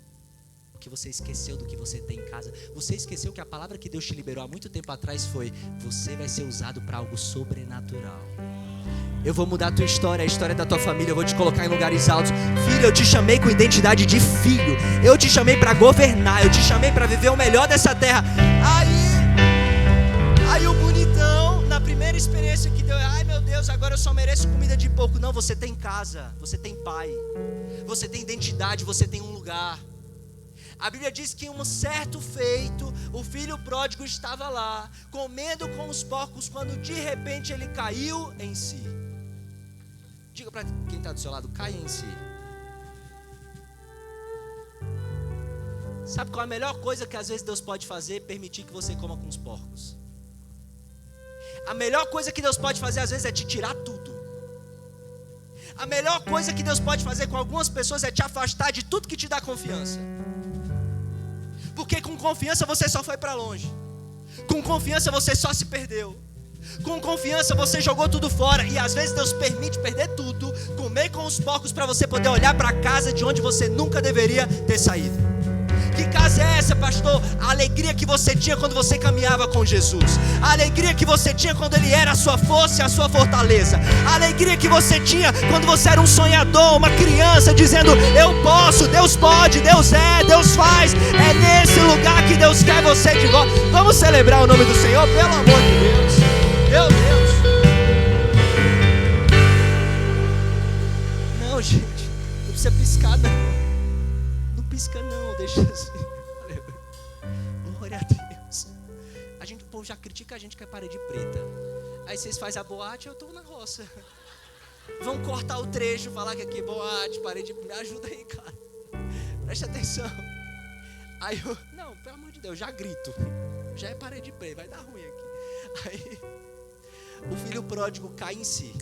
S2: Que você esqueceu do que você tem em casa. Você esqueceu que a palavra que Deus te liberou há muito tempo atrás foi: você vai ser usado para algo sobrenatural. Eu vou mudar a tua história, a história da tua família. Eu vou te colocar em lugares altos. Filho, eu te chamei com identidade de filho. Eu te chamei para governar. Eu te chamei para viver o melhor dessa terra. Aí o bonitão, na primeira experiência que deu, ai meu Deus, agora eu só mereço comida de porco. Não, você tem casa, você tem pai, você tem identidade, você tem um lugar. A Bíblia diz que em um certo feito, o filho pródigo estava lá, comendo com os porcos, quando de repente ele caiu em si. Diga para quem está do seu lado, caia em si. Sabe qual é a melhor coisa que às vezes Deus pode fazer? Permitir que você coma com os porcos. A melhor coisa que Deus pode fazer às vezes é te tirar tudo. A melhor coisa que Deus pode fazer com algumas pessoas é te afastar de tudo que te dá confiança. Porque com confiança você só foi para longe. Com confiança você só se perdeu. Com confiança você jogou tudo fora. E às vezes Deus permite perder tudo, comer com os porcos, para você poder olhar para a casa de onde você nunca deveria ter saído. Que casa é essa, pastor? A alegria que você tinha quando você caminhava com Jesus. A alegria que você tinha quando Ele era a sua força e a sua fortaleza. A alegria que você tinha quando você era um sonhador, uma criança, dizendo: eu posso, Deus pode, Deus é, Deus faz. É nesse lugar que Deus quer você de volta. Vamos celebrar o nome do Senhor, pelo amor de Deus. Meu Deus. Não, gente, não precisa piscar não. Não pisca não, deixa assim. Glória a Deus. O povo já critica a gente que é parede preta. Aí vocês fazem a boate, eu estou na roça. Vão cortar o trecho, falar que aqui é boate, parede. Me ajuda aí, cara. Preste atenção. Aí eu, não, pelo amor de Deus, já grito. Já é parede preta, vai dar ruim aqui. Aí o filho pródigo cai em si.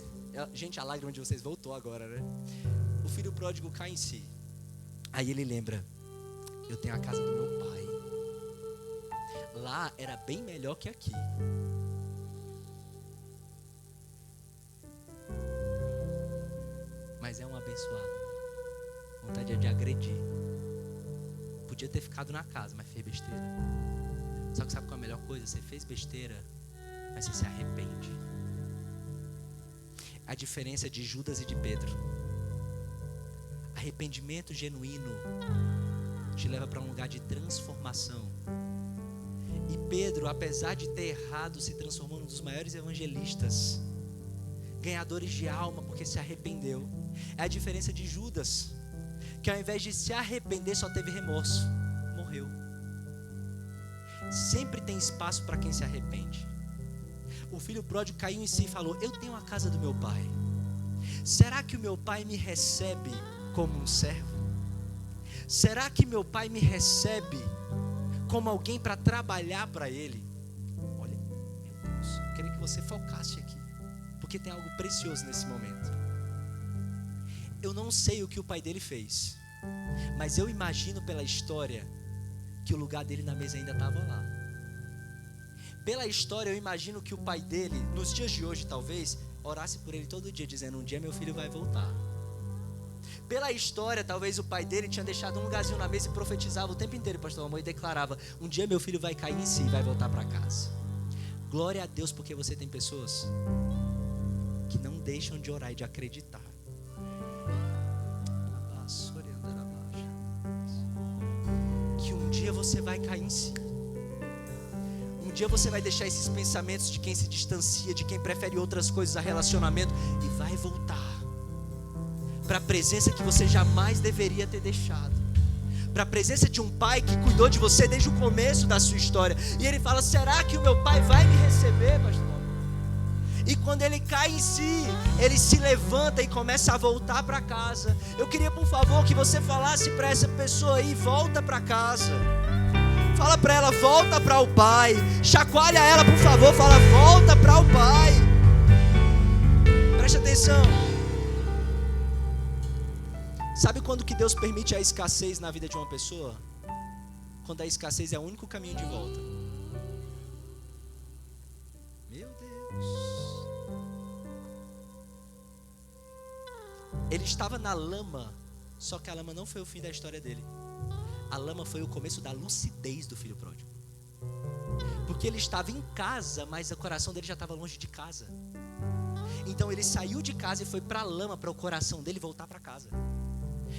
S2: Gente, a lágrima de vocês voltou agora, né? O filho pródigo cai em si. Aí ele lembra: eu tenho a casa do meu pai. Lá era bem melhor que aqui. Mas é um abençoado. Vontade de agredir. Podia ter ficado na casa, mas fez besteira. Só que sabe qual é a melhor coisa? Você fez besteira, mas você se arrepende. A diferença de Judas e de Pedro. Arrependimento genuíno te leva para um lugar de transformação. E Pedro, apesar de ter errado, se transformou num dos maiores evangelistas, ganhadores de alma, porque se arrependeu. É a diferença de Judas, que ao invés de se arrepender só teve remorso, morreu. Sempre tem espaço para quem se arrepende. O filho pródigo caiu em si e falou: eu tenho a casa do meu pai. Será que o meu pai me recebe como um servo? Será que meu pai me recebe como alguém para trabalhar para ele? Olha, meu Deus, eu queria que você focasse aqui, porque tem algo precioso nesse momento. Eu não sei o que o pai dele fez, mas eu imagino pela história que o lugar dele na mesa ainda estava lá. Pela história, eu imagino que o pai dele, nos dias de hoje talvez, orasse por ele todo dia, dizendo: um dia meu filho vai voltar. Pela história, talvez o pai dele tinha deixado um lugarzinho na mesa e profetizava o tempo inteiro, pastor Amor, e declarava: um dia meu filho vai cair em si e vai voltar para casa. Glória a Deus, porque você tem pessoas que não deixam de orar e de acreditar. Que um dia você vai cair em si. Um dia você vai deixar esses pensamentos de quem se distancia, de quem prefere outras coisas a relacionamento, e vai voltar para a presença que você jamais deveria ter deixado, para a presença de um pai que cuidou de você desde o começo da sua história. E ele fala: será que o meu pai vai me receber, pastor? E quando ele cai em si, ele se levanta e começa a voltar para casa. Eu queria, por favor, que você falasse para essa pessoa aí: volta para casa. Fala para ela: volta para o pai. Chacoalha ela, por favor, fala: volta para o pai. Preste atenção. Sabe quando que Deus permite a escassez na vida de uma pessoa? Quando a escassez é o único caminho de volta. Meu Deus. Ele estava na lama, só que a lama não foi o fim da história dele. A lama foi o começo da lucidez do filho pródigo. Porque ele estava em casa, mas o coração dele já estava longe de casa. Então ele saiu de casa e foi para a lama, para o coração dele voltar para casa.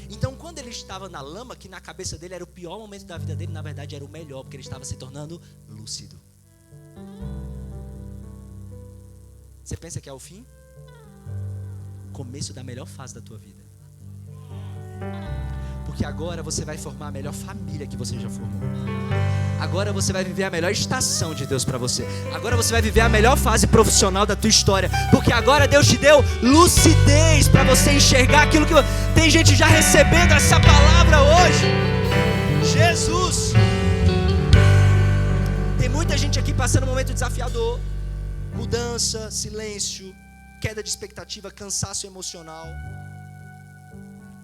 S2: Então quando ele estava na lama, que na cabeça dele era o pior momento da vida dele, na verdade era o melhor, porque ele estava se tornando lúcido. Você pensa que é o fim? Começo da melhor fase da tua vida. Porque agora você vai formar a melhor família que você já formou. Agora você vai viver a melhor estação de Deus para você. Agora você vai viver a melhor fase profissional da tua história. Porque agora Deus te deu lucidez para você enxergar aquilo que... Tem gente já recebendo essa palavra hoje. Jesus. Tem muita gente aqui passando um momento desafiador. Mudança, silêncio, queda de expectativa, cansaço emocional.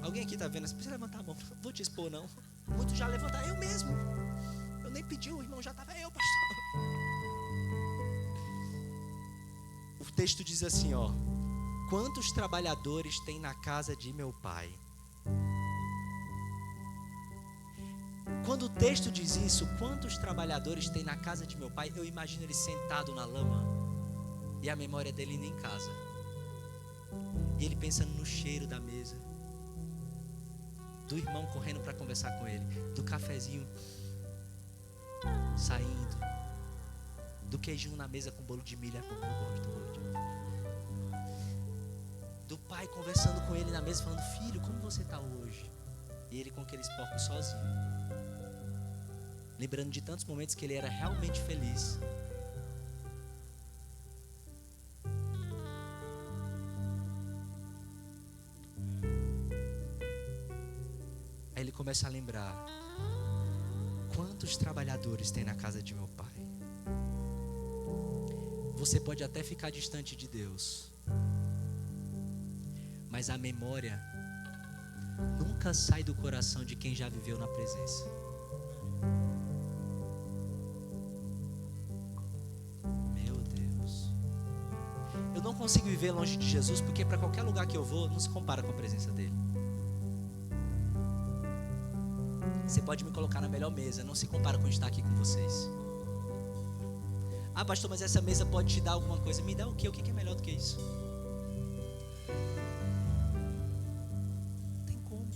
S2: Alguém aqui está vendo? Você precisa levantar a mão. Não vou te expor, não. Muitos já levantaram. Eu mesmo. Eu nem pedi, o irmão já estava. Eu, pastor. O texto diz assim, ó: quantos trabalhadores tem na casa de meu pai? Quando o texto diz isso, quantos trabalhadores tem na casa de meu pai, eu imagino ele sentado na lama e a memória dele indo em casa. E ele pensando no cheiro da mesa, do irmão correndo para conversar com ele, do cafezinho saindo, do queijinho na mesa com bolo de milho. Eu gosto do bolo de milho. Do pai conversando com ele na mesa, falando: filho, como você está hoje? E ele com aqueles porcos sozinho, lembrando de tantos momentos que ele era realmente feliz. Aí ele começa a lembrar: quantos trabalhadores tem na casa de meu pai? Você pode até ficar distante de Deus, mas a memória nunca sai do coração de quem já viveu na presença. Meu Deus. Eu não consigo viver longe de Jesus, porque para qualquer lugar que eu vou, não se compara com a presença dele. Você pode me colocar na melhor mesa, não se compara com estar aqui com vocês. Ah, pastor, mas essa mesa pode te dar alguma coisa. Me dá o quê? O que é melhor do que isso? Não tem como.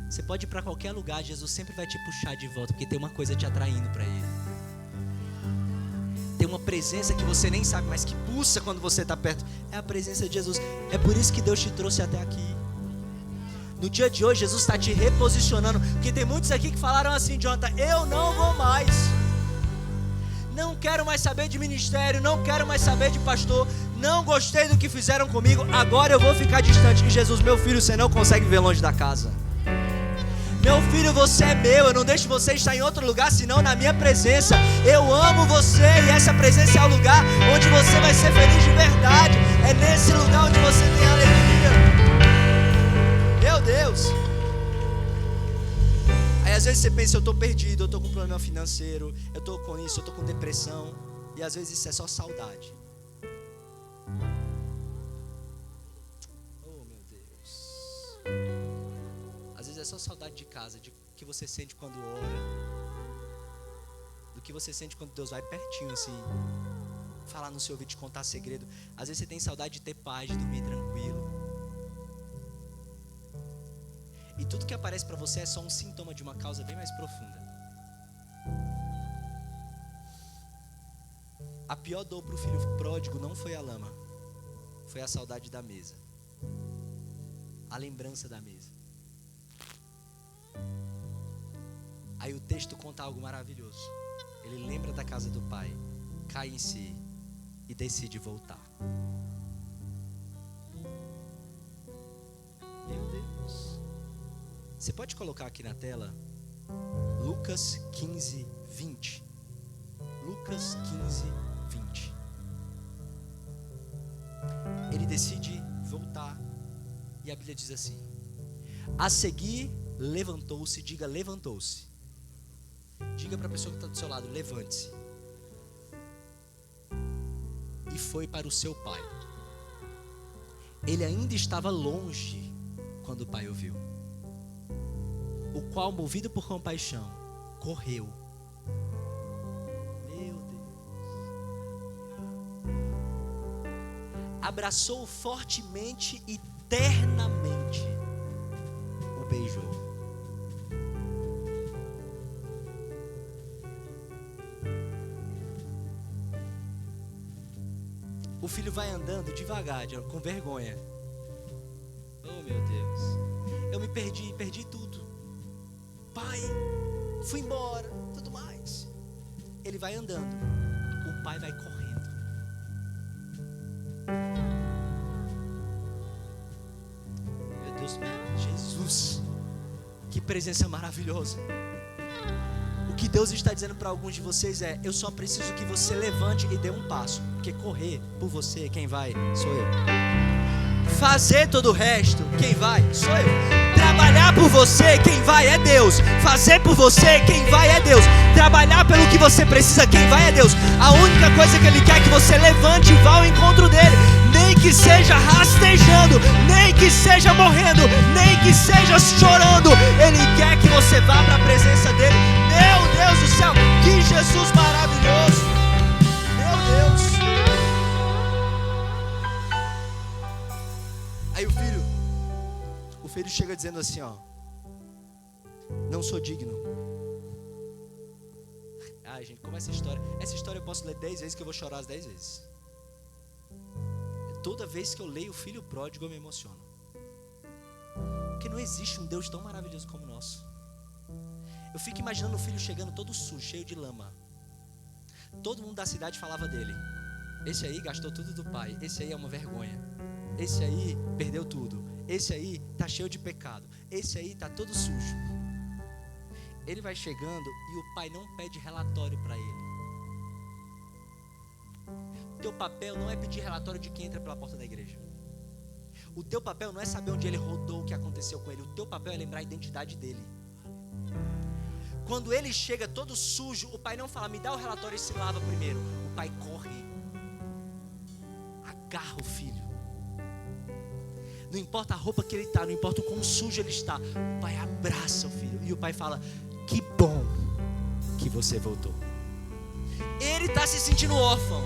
S2: Você pode ir para qualquer lugar, Jesus sempre vai te puxar de volta, porque tem uma coisa te atraindo para Ele. Tem uma presença que você nem sabe, mas que pulsa quando você está perto. É a presença de Jesus. É por isso que Deus te trouxe até aqui. No dia de hoje, Jesus está te reposicionando. Porque tem muitos aqui que falaram assim: Jonathan, eu não vou mais. Não quero mais saber de ministério, não quero mais saber de pastor, não gostei do que fizeram comigo, agora eu vou ficar distante. E Jesus: meu filho, você não consegue ver longe da casa. Meu filho, você é meu, eu não deixo você estar em outro lugar senão na minha presença. Eu amo você e essa presença é o lugar onde você vai ser feliz de verdade. É nesse lugar onde você tem alegria. Meu Deus. Aí às vezes vezes você pensa, eu estou perdido, eu estou com um problema financeiro, eu estou com isso, eu estou com depressão. E às vezes isso é só saudade. Oh, meu Deus. Às vezes é só saudade de casa, de que você sente quando ora, do que você sente quando Deus vai pertinho assim, falar no seu ouvido, te contar segredo. Às vezes você tem saudade de ter paz, de dormir tranquilo. E tudo que aparece para você é só um sintoma de uma causa bem mais profunda. A pior dor para o filho pródigo não foi a lama, foi a saudade da mesa, a lembrança da mesa. Aí o texto conta algo maravilhoso. Ele lembra da casa do pai, cai em si e decide voltar. Meu Deus. Você pode colocar aqui na tela Lucas 15, 20. Lucas 15, 20. Ele decide voltar e a Bíblia diz assim: a seguir levantou-se. Diga, levantou-se. Diga para a pessoa que está do seu lado, levante-se. E foi para o seu pai. Ele ainda estava longe quando o pai o viu, o qual, movido por compaixão, correu. Meu Deus. Abraçou-o fortemente e ternamente o beijou. O filho vai andando devagar, com vergonha. Oh, meu Deus. Eu me perdi tudo. Pai, fui embora, tudo mais. Ele vai andando, o pai vai correndo. Meu Deus, Jesus, que presença maravilhosa. O que Deus está dizendo para alguns de vocês é: eu só preciso que você levante e dê um passo, porque correr por você, quem vai sou eu. Fazer todo o resto, quem vai sou eu. Trabalhar por você, quem vai é Deus. Fazer por você, quem vai é Deus. Trabalhar pelo que você precisa, quem vai é Deus. A única coisa que Ele quer é que você levante e vá ao encontro dEle. Nem que seja rastejando, nem que seja morrendo, nem que seja chorando. Ele quer que você vá para a presença dEle. Meu Deus do céu, que Jesus maravilhoso. Meu Deus. Aí o filho chega dizendo assim, ó: não sou digno. Ai, gente, como essa história eu posso ler 10 vezes que eu vou chorar as 10 vezes. Toda vez que eu leio o filho pródigo eu me emociono. Porque não existe um Deus tão maravilhoso como o nosso. Eu fico imaginando o filho chegando todo sujo, cheio de lama. Todo mundo da cidade falava dele: esse aí gastou tudo do pai, esse aí é uma vergonha, esse aí perdeu tudo, esse aí tá cheio de pecado, esse aí tá todo sujo. Ele vai chegando e o pai não pede relatório para ele. O teu papel não é pedir relatório de quem entra pela porta da igreja. O teu papel não é saber onde ele rodou, o que aconteceu com ele. O teu papel é lembrar a identidade dele. Quando ele chega todo sujo, o pai não fala: me dá o relatório e se lava primeiro. O pai corre, agarra o filho. Não importa a roupa que ele está, não importa o quão sujo ele está, o pai abraça o filho. E o pai fala: que bom que você voltou. Ele está se sentindo órfão,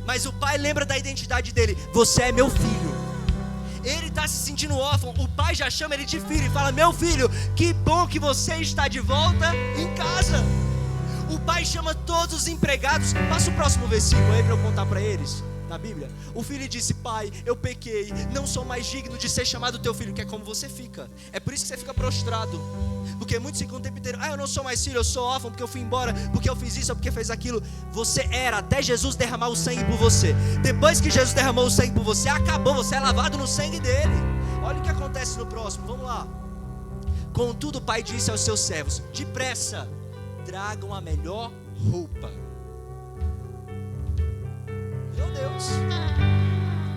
S2: mas o pai lembra da identidade dele: você é meu filho. Ele está se sentindo órfão, o pai já chama ele de filho e fala: meu filho, que bom que você está de volta em casa. O pai chama todos os empregados. Passa o próximo versículo aí para eu contar para eles. Na Bíblia, o filho disse: pai, eu pequei, não sou mais digno de ser chamado teu filho. Que é como você fica. É por isso que você fica prostrado. Porque muitos ficam o tempo inteiro: eu não sou mais filho, eu sou órfão porque eu fui embora, porque eu fiz isso ou porque fez aquilo. Você era até Jesus derramar o sangue por você. Depois que Jesus derramou o sangue por você, acabou, você é lavado no sangue dele. Olha o que acontece no próximo, vamos lá. Contudo o pai disse aos seus servos: depressa, tragam a melhor roupa. Meu Deus.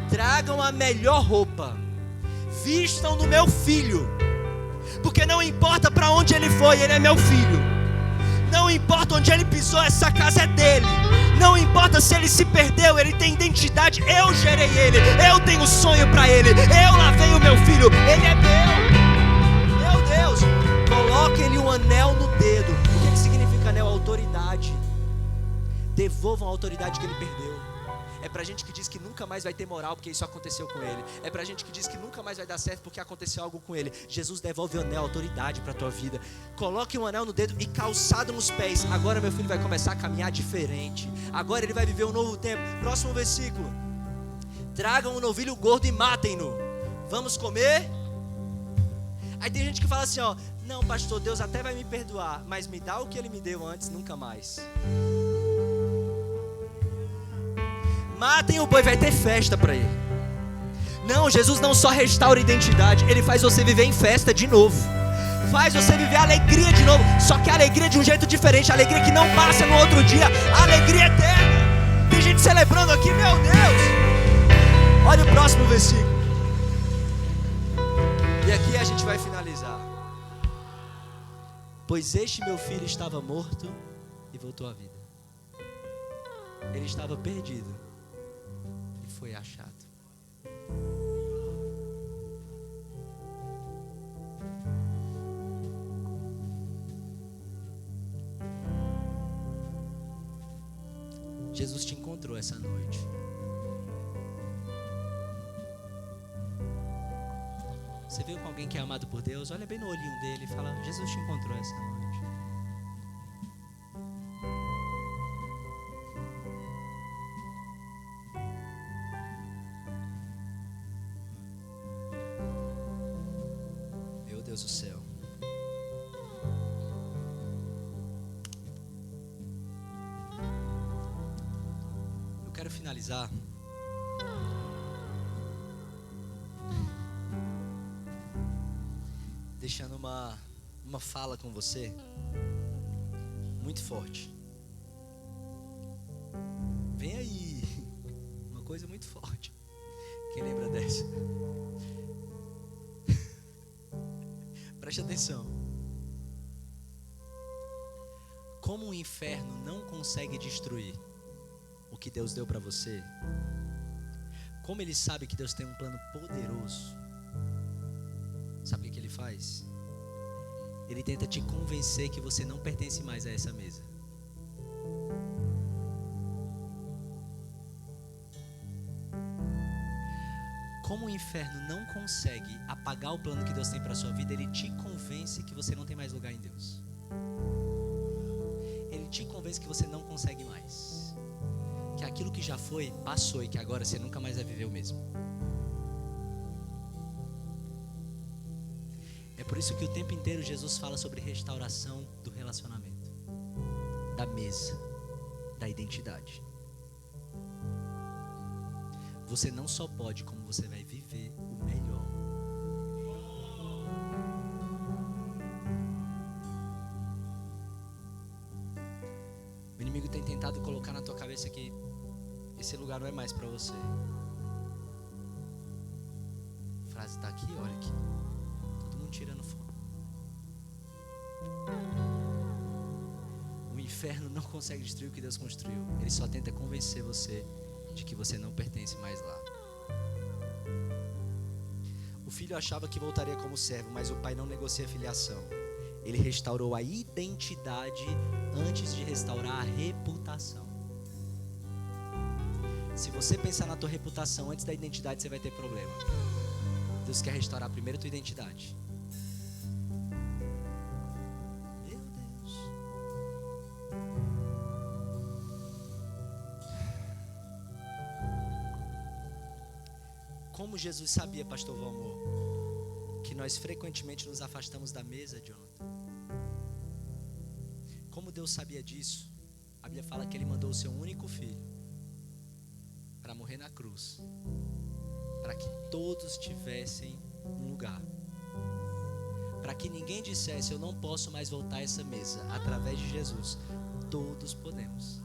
S2: Tragam a melhor roupa, vistam no meu filho, Porque não importa para onde ele foi, ele é meu filho. Não importa onde ele pisou, essa casa é dele. Não importa se ele se perdeu, ele tem identidade. Eu gerei ele, eu tenho sonho para ele. Eu lavei o meu filho, ele é meu. Meu Deus, coloque-lhe um anel no dedo. O que significa anel? Autoridade. Devolvam a autoridade que ele perdeu. É pra gente que diz que nunca mais vai ter moral porque isso aconteceu com ele. É pra gente que diz que nunca mais vai dar certo porque aconteceu algo com ele. Jesus devolve o anel, autoridade pra tua vida. Coloque um anel no dedo e calçado nos pés. Agora meu filho vai começar a caminhar diferente. Agora ele vai viver um novo tempo. Próximo versículo. Tragam um novilho gordo e matem-no. Vamos comer? Aí tem gente que fala assim, ó: não, pastor, Deus até vai me perdoar, mas me dá o que ele me deu antes, nunca mais. Matem o boi, vai ter festa para ele. Não, Jesus não só restaura a identidade, ele faz você viver em festa de novo. Faz você viver a alegria de novo. Só que a alegria de um jeito diferente. A alegria que não passa no outro dia. A alegria eterna. Tem gente celebrando aqui, meu Deus. Olha o próximo versículo. E aqui a gente vai finalizar. Pois este meu filho estava morto e voltou à vida. Ele estava perdido e foi achado. Jesus te encontrou essa noite. Você veio com alguém que é amado por Deus, olha bem no olhinho dele e fala: Jesus te encontrou essa noite. Meu Deus do céu. Eu quero finalizar deixando uma fala com você muito forte. Vem aí, uma coisa muito forte. Quem lembra dessa? Preste atenção. Como o inferno não consegue destruir o que Deus deu para você, como ele sabe que Deus tem um plano poderoso, sabe o que ele faz? Ele tenta te convencer que você não pertence mais a essa mesa. Como o inferno não consegue apagar o plano que Deus tem para a sua vida, ele te convence que você não tem mais lugar em Deus. Ele te convence que você não consegue mais. Que aquilo que já foi, passou e que agora você nunca mais vai viver o mesmo. É por isso que o tempo inteiro Jesus fala sobre restauração do relacionamento, da mesa, da identidade. Você não só pode, como você vai viver o melhor. O inimigo tem tentado colocar na tua cabeça que esse lugar não é mais para você. A frase está aqui, olha aqui. Todo mundo tirando foto. O inferno não consegue destruir o que Deus construiu. Ele só tenta convencer você de que você não pertence mais lá. O filho achava que voltaria como servo, mas o pai não negocia a filiação. Ele restaurou a identidade antes de restaurar a reputação. Se você pensar na tua reputação antes da identidade, você vai ter problema. Deus quer restaurar primeiro a tua identidade. Meu Deus. Como Jesus sabia, pastor Valmor, que nós frequentemente nos afastamos da mesa, Jonathan? Como Deus sabia disso? A Bíblia fala que Ele mandou o seu único filho para morrer na cruz, para que todos tivessem um lugar, para que ninguém dissesse: eu não posso mais voltar a essa mesa. Através de Jesus, todos podemos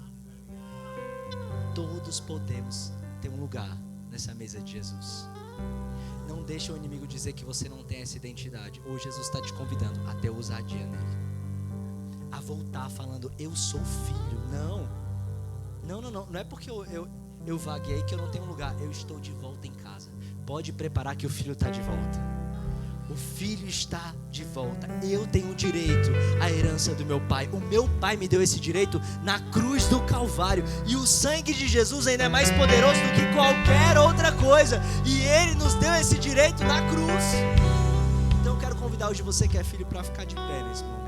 S2: ter um lugar nessa mesa de Jesus. Não deixa o inimigo dizer que você não tem essa identidade. Hoje Jesus está te convidando a ter ousadia nele, a voltar falando, eu sou filho. Não é porque eu vaguei que eu não tenho lugar. Eu estou de volta em casa. Pode preparar que o filho está de volta. O filho está de volta. Eu tenho direito à herança do meu pai. O meu pai me deu esse direito na cruz do Calvário. E o sangue de Jesus ainda é mais poderoso do que qualquer outra coisa. E ele nos deu esse direito na cruz. Então eu quero convidar hoje você que é filho para ficar de pé nesse momento.